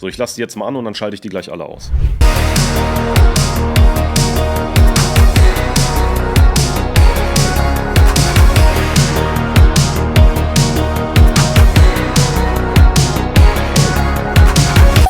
So, ich lasse die jetzt mal an und dann schalte ich die gleich alle aus.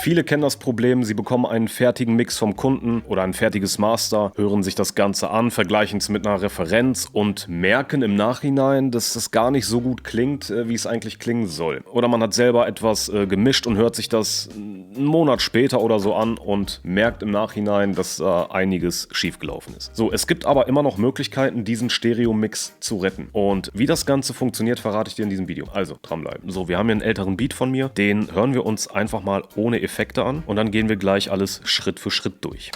Viele kennen das Problem, sie bekommen einen fertigen Mix vom Kunden oder ein fertiges Master, hören sich das Ganze an, vergleichen es mit einer Referenz und merken im Nachhinein, dass das gar nicht so gut klingt, wie es eigentlich klingen soll. Oder man hat selber etwas gemischt und hört sich das einen Monat später oder so an und merkt im Nachhinein, dass einiges schiefgelaufen ist. So, es gibt aber immer noch Möglichkeiten, diesen Stereo-Mix zu retten. Und wie das Ganze funktioniert, verrate ich dir in diesem Video. Also, dranbleiben. So, wir haben hier einen älteren Beat von mir, den hören wir uns einfach mal ohne Effekte an und dann gehen wir gleich alles Schritt für Schritt durch.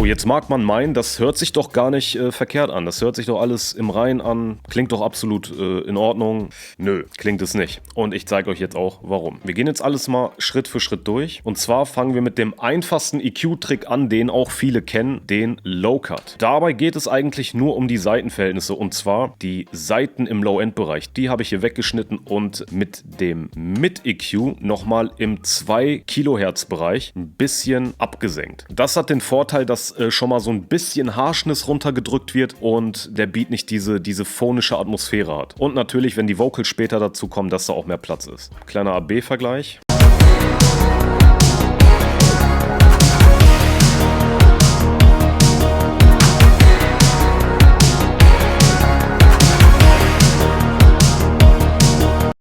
Jetzt mag man meinen, das hört sich doch gar nicht verkehrt an. Das hört sich doch alles im Reinen an. Klingt doch absolut in Ordnung. Nö, klingt es nicht. Und ich zeige euch jetzt auch, warum. Wir gehen jetzt alles mal Schritt für Schritt durch. Und zwar fangen wir mit dem einfachsten EQ-Trick an, den auch viele kennen, den Low-Cut. Dabei geht es eigentlich nur um die Seitenverhältnisse. Und zwar die Seiten im Low-End-Bereich. Die habe ich hier weggeschnitten und mit dem Mid-EQ nochmal im 2 Kilohertz-Bereich ein bisschen abgesenkt. Das hat den Vorteil, dass schon mal so ein bisschen Harshness runtergedrückt wird und der Beat nicht diese phonische Atmosphäre hat. Und natürlich, wenn die Vocals später dazu kommen, dass da auch mehr Platz ist. Kleiner AB-Vergleich.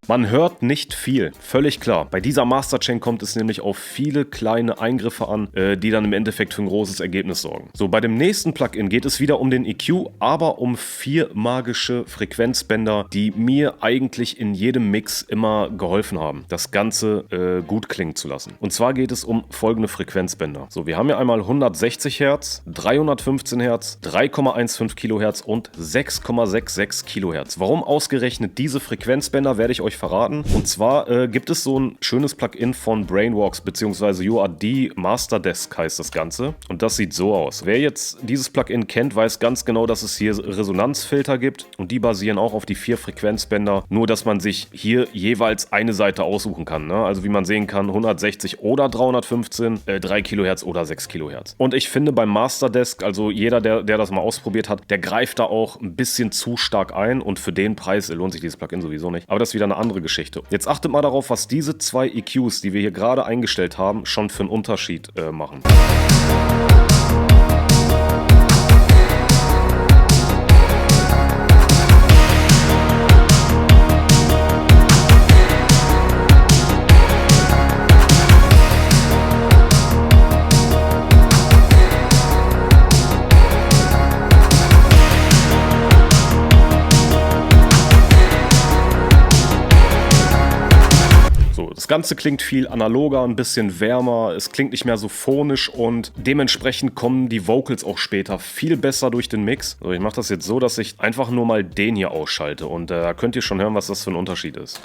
Man hört nicht viel, völlig klar. Bei dieser Masterchain kommt es nämlich auf viele kleine Eingriffe an, die dann im Endeffekt für ein großes Ergebnis sorgen. So, bei dem nächsten Plugin geht es wieder um den EQ, aber um 4 magische Frequenzbänder, die mir eigentlich in jedem Mix immer geholfen haben, das Ganze gut klingen zu lassen. Und zwar geht es um folgende Frequenzbänder. So, wir haben hier einmal 160 Hertz, 315 Hertz, 3,15 Kilohertz und 6,66 Kilohertz. Warum ausgerechnet diese Frequenzbänder, werde ich euch verraten. Und zwar gibt es so ein schönes Plugin von Brainworks bzw. UAD Masterdesk heißt das Ganze. Und das sieht so aus. Wer jetzt dieses Plugin kennt, weiß ganz genau, dass es hier Resonanzfilter gibt. Und die basieren auch auf die 4 Frequenzbänder. Nur, dass man sich hier jeweils eine Seite aussuchen kann. Ne? Also wie man sehen kann, 160 oder 315, 3 Kilohertz oder 6 Kilohertz. Und ich finde beim Masterdesk, also jeder, der das mal ausprobiert hat, der greift da auch ein bisschen zu stark ein. Und für den Preis lohnt sich dieses Plugin sowieso nicht. Aber das ist wieder eine andere Geschichte. Jetzt achtet mal darauf, was diese 2 EQs, die wir hier gerade eingestellt haben, schon für einen Unterschied machen. Das Ganze klingt viel analoger, ein bisschen wärmer, es klingt nicht mehr so phonisch und dementsprechend kommen die Vocals auch später viel besser durch den Mix. So, ich mache das jetzt so, dass ich einfach nur mal den hier ausschalte und da könnt ihr schon hören, was das für ein Unterschied ist.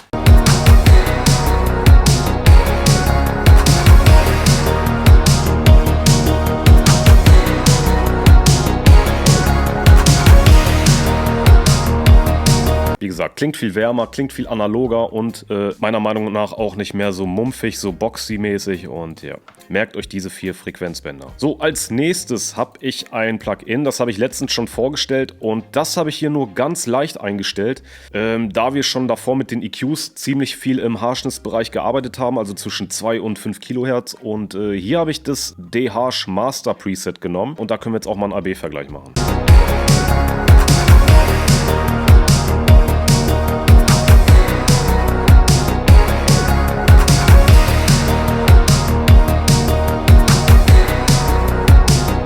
Wie gesagt, klingt viel wärmer, klingt viel analoger und meiner Meinung nach auch nicht mehr so mumpfig, so boxy-mäßig und ja, merkt euch diese 4 Frequenzbänder. So, als nächstes habe ich ein Plugin, das habe ich letztens schon vorgestellt und das habe ich hier nur ganz leicht eingestellt, da wir schon davor mit den EQs ziemlich viel im Harshness-Bereich gearbeitet haben, also zwischen 2 und 5 Kilohertz und hier habe ich das D-Harsh Master Preset genommen und da können wir jetzt auch mal einen AB-Vergleich machen.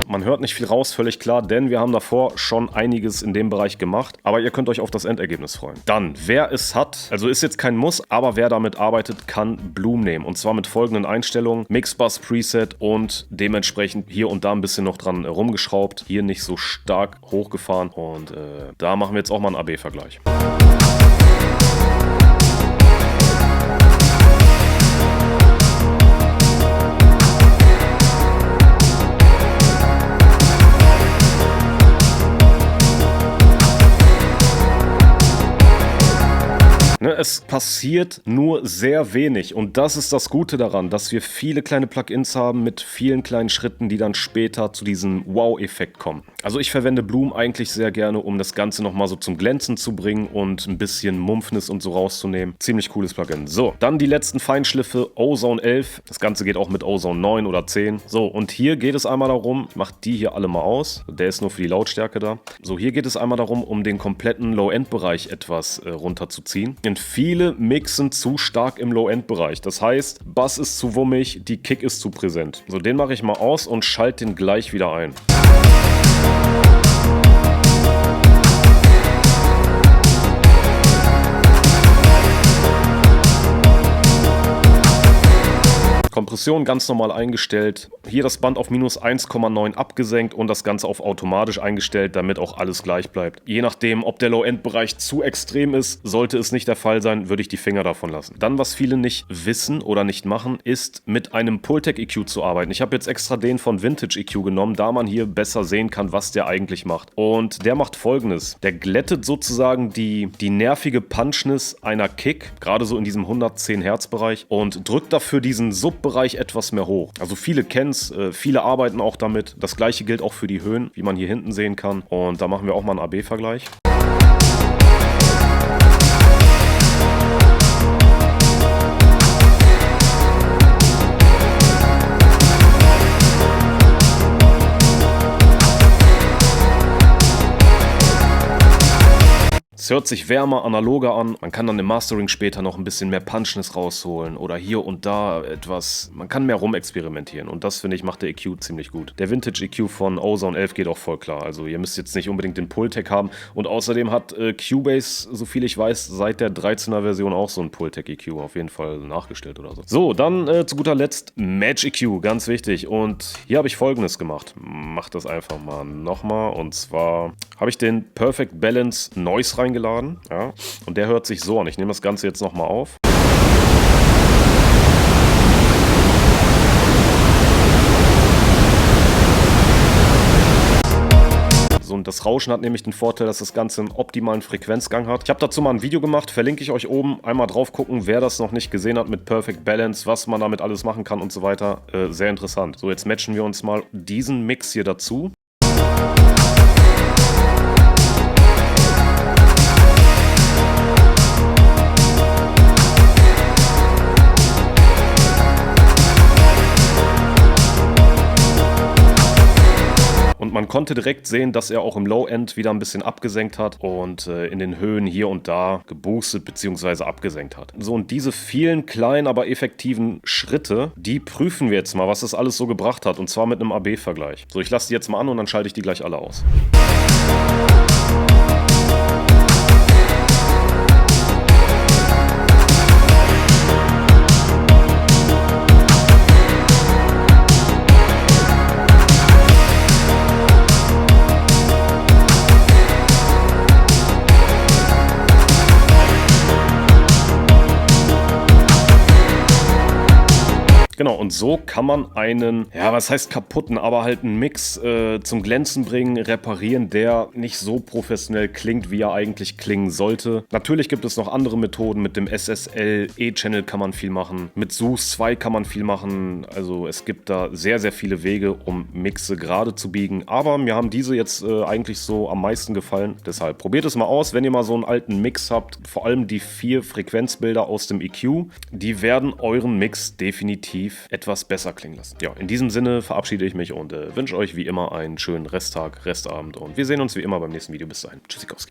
Man hört nicht viel raus, völlig klar, denn wir haben davor schon einiges in dem Bereich gemacht. Aber ihr könnt euch auf das Endergebnis freuen. Dann, wer es hat, also ist jetzt kein Muss, aber wer damit arbeitet, kann Bloom nehmen. Und zwar mit folgenden Einstellungen. Mixbus Preset und dementsprechend hier und da ein bisschen noch dran rumgeschraubt. Hier nicht so stark hochgefahren. Und da machen wir jetzt auch mal einen AB-Vergleich. Es passiert nur sehr wenig und das ist das Gute daran, dass wir viele kleine Plugins haben mit vielen kleinen Schritten, die dann später zu diesem Wow-Effekt kommen. Also ich verwende Bloom eigentlich sehr gerne, um das Ganze nochmal so zum Glänzen zu bringen und ein bisschen Mumpfness und so rauszunehmen. Ziemlich cooles Plugin. So, dann die letzten Feinschliffe, Ozone 11. Das Ganze geht auch mit Ozone 9 oder 10. So, und hier geht es einmal darum, ich mache die hier alle mal aus. Der ist nur für die Lautstärke da. So, hier geht es einmal darum, um den kompletten Low-End-Bereich etwas runterzuziehen. Denn viele mixen zu stark im Low-End-Bereich. Das heißt, Bass ist zu wummig, die Kick ist zu präsent. So, den mache ich mal aus und schalte den gleich wieder ein. Kompression ganz normal eingestellt. Hier das Band auf minus 1,9 abgesenkt und das Ganze auf automatisch eingestellt, damit auch alles gleich bleibt. Je nachdem, ob der Low-End-Bereich zu extrem ist, sollte es nicht der Fall sein, würde ich die Finger davon lassen. Dann, was viele nicht wissen oder nicht machen, ist mit einem Pultec EQ zu arbeiten. Ich habe jetzt extra den von Vintage EQ genommen, da man hier besser sehen kann, was der eigentlich macht. Und der macht Folgendes. Der glättet sozusagen die nervige Punchness einer Kick, gerade so in diesem 110 Hertz Bereich und drückt dafür diesen Subbereich etwas mehr hoch. Also viele kennen es, viele arbeiten auch damit. Das gleiche gilt auch für die Höhen, wie man hier hinten sehen kann. Und da machen wir auch mal einen AB-Vergleich. Es hört sich wärmer, analoger an. Man kann dann im Mastering später noch ein bisschen mehr Punchness rausholen oder hier und da etwas. Man kann mehr rumexperimentieren und das, finde ich, macht der EQ ziemlich gut. Der Vintage EQ von Ozone 11 geht auch voll klar. Also ihr müsst jetzt nicht unbedingt den Pultec haben und außerdem hat Cubase, so viel ich weiß, seit der 13er Version auch so ein Pultec EQ auf jeden Fall nachgestellt oder so. So, dann zu guter Letzt Match EQ, ganz wichtig. Und hier habe ich Folgendes gemacht. Mach das einfach mal nochmal und zwar habe ich den Perfect Balance Noise reingeladen. Ja, und der hört sich so an. Ich nehme das Ganze jetzt nochmal auf. So, und das Rauschen hat nämlich den Vorteil, dass das Ganze einen optimalen Frequenzgang hat. Ich habe dazu mal ein Video gemacht, verlinke ich euch oben. Einmal drauf gucken, wer das noch nicht gesehen hat mit Perfect Balance, was man damit alles machen kann und so weiter. Sehr interessant. So, jetzt matchen wir uns mal diesen Mix hier dazu. Und man konnte direkt sehen, dass er auch im Low-End wieder ein bisschen abgesenkt hat und in den Höhen hier und da geboostet bzw. abgesenkt hat. So, und diese vielen kleinen, aber effektiven Schritte, die prüfen wir jetzt mal, was das alles so gebracht hat. Und zwar mit einem AB-Vergleich. So, ich lasse die jetzt mal an und dann schalte ich die gleich alle aus. Genau, und so kann man einen, ja, was heißt kaputten, aber halt einen Mix zum Glänzen bringen, reparieren, der nicht so professionell klingt, wie er eigentlich klingen sollte. Natürlich gibt es noch andere Methoden, mit dem SSL E-Channel kann man viel machen, mit SUS 2 kann man viel machen, also es gibt da sehr, sehr viele Wege, um Mixe gerade zu biegen, aber mir haben diese jetzt eigentlich so am meisten gefallen, deshalb probiert es mal aus, wenn ihr mal so einen alten Mix habt, vor allem die 4 Frequenzbilder aus dem EQ, die werden euren Mix definitiv etwas besser klingen lassen. Ja, in diesem Sinne verabschiede ich mich und wünsche euch wie immer einen schönen Resttag, Restabend und wir sehen uns wie immer beim nächsten Video. Bis dahin. Tschüssikowski.